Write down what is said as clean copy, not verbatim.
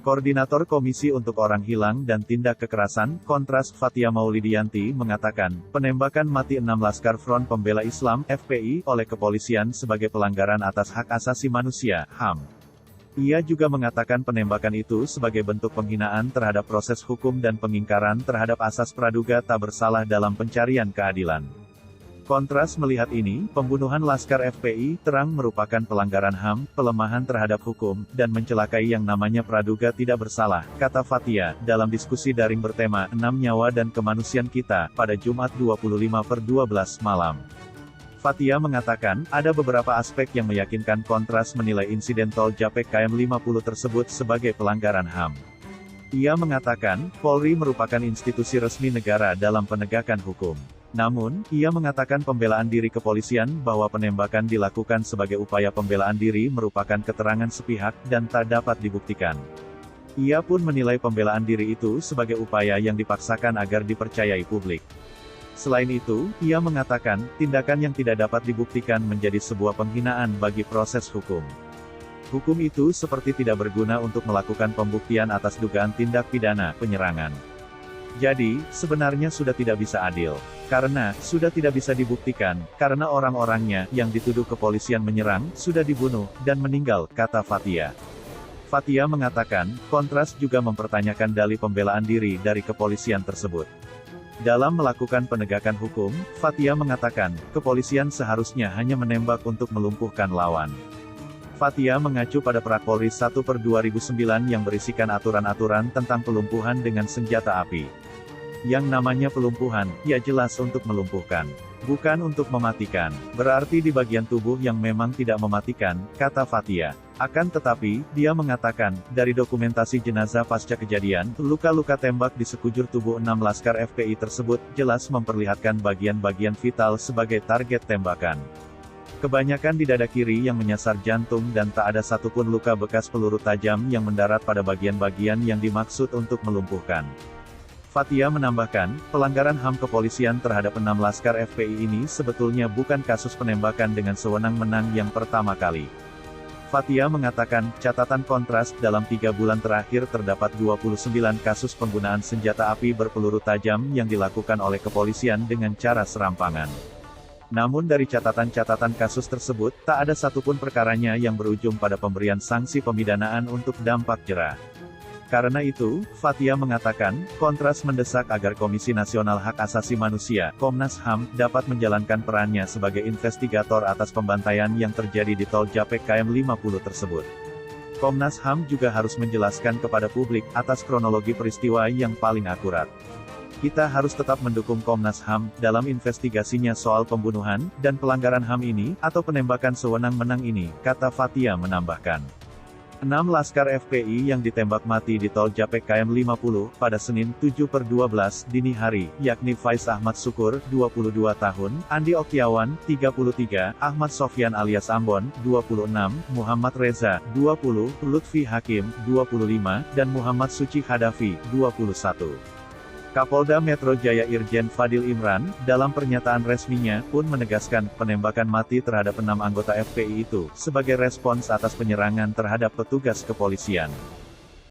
Koordinator Komisi untuk Orang Hilang dan Tindak Kekerasan, Kontras, Fathia Maulidiyanti mengatakan, penembakan mati 6 Laskar Front Pembela Islam, FPI, oleh kepolisian sebagai pelanggaran atas hak asasi manusia, HAM. Ia juga mengatakan penembakan itu sebagai bentuk penghinaan terhadap proses hukum dan pengingkaran terhadap asas praduga tak bersalah dalam pencarian keadilan. Kontras melihat ini, pembunuhan Laskar FPI terang merupakan pelanggaran HAM, pelemahan terhadap hukum, dan mencelakai yang namanya praduga tidak bersalah, kata Fathia, dalam diskusi daring bertema 6 Nyawa dan Kemanusiaan Kita, pada Jumat 25/12 malam. Fathia mengatakan, ada beberapa aspek yang meyakinkan Kontras menilai insiden tol Japek KM 50 tersebut sebagai pelanggaran HAM. Ia mengatakan, Polri merupakan institusi resmi negara dalam penegakan hukum. Namun, ia mengatakan pembelaan diri kepolisian bahwa penembakan dilakukan sebagai upaya pembelaan diri merupakan keterangan sepihak dan tak dapat dibuktikan. Ia pun menilai pembelaan diri itu sebagai upaya yang dipaksakan agar dipercayai publik. Selain itu, ia mengatakan, tindakan yang tidak dapat dibuktikan menjadi sebuah penghinaan bagi proses hukum. Hukum itu seperti tidak berguna untuk melakukan pembuktian atas dugaan tindak pidana penyerangan. Jadi, sebenarnya sudah tidak bisa adil. Karena, sudah tidak bisa dibuktikan, karena orang-orangnya, yang dituduh kepolisian menyerang, sudah dibunuh, dan meninggal, kata Fathia. Fathia mengatakan, Kontras juga mempertanyakan dalih pembelaan diri dari kepolisian tersebut. Dalam melakukan penegakan hukum, Fathia mengatakan, kepolisian seharusnya hanya menembak untuk melumpuhkan lawan. Fathia mengacu pada Prakpolri 1/2009 yang berisikan aturan-aturan tentang pelumpuhan dengan senjata api. Yang namanya pelumpuhan, ya jelas untuk melumpuhkan. Bukan untuk mematikan. Berarti di bagian tubuh yang memang tidak mematikan, kata Fathia. Akan tetapi, dia mengatakan, dari dokumentasi jenazah pasca kejadian, luka-luka tembak di sekujur tubuh 6 Laskar FPI tersebut, jelas memperlihatkan bagian-bagian vital sebagai target tembakan. Kebanyakan di dada kiri yang menyasar jantung dan tak ada satupun luka bekas peluru tajam yang mendarat pada bagian-bagian yang dimaksud untuk melumpuhkan. Fathia menambahkan, pelanggaran HAM kepolisian terhadap 6 Laskar FPI ini sebetulnya bukan kasus penembakan dengan sewenang-wenang yang pertama kali. Fathia mengatakan, catatan Kontras, dalam 3 bulan terakhir terdapat 29 kasus penggunaan senjata api berpeluru tajam yang dilakukan oleh kepolisian dengan cara serampangan. Namun dari catatan-catatan kasus tersebut, tak ada satupun perkaranya yang berujung pada pemberian sanksi pemidanaan untuk dampak jera. Karena itu, Fathia mengatakan, Kontras mendesak agar Komisi Nasional Hak Asasi Manusia, Komnas HAM, dapat menjalankan perannya sebagai investigator atas pembantaian yang terjadi di tol Japek KM 50 tersebut. Komnas HAM juga harus menjelaskan kepada publik, atas kronologi peristiwa yang paling akurat. Kita harus tetap mendukung Komnas HAM, dalam investigasinya soal pembunuhan, dan pelanggaran HAM ini, atau penembakan sewenang-wenang ini, kata Fathia menambahkan. 6 Laskar FPI yang ditembak mati di tol Japek KM 50, pada Senin, 7/12, dini hari, yakni Faiz Ahmad Syukur, 22 tahun, Andi Oktiawan, 33, Ahmad Sofyan alias Ambon, 26, Muhammad Reza, 20, Lutfi Hakim, 25, dan Muhammad Suci Hadafi, 21. Kapolda Metro Jaya Irjen Fadil Imran, dalam pernyataan resminya, pun menegaskan, penembakan mati terhadap 6 anggota FPI itu, sebagai respons atas penyerangan terhadap petugas kepolisian.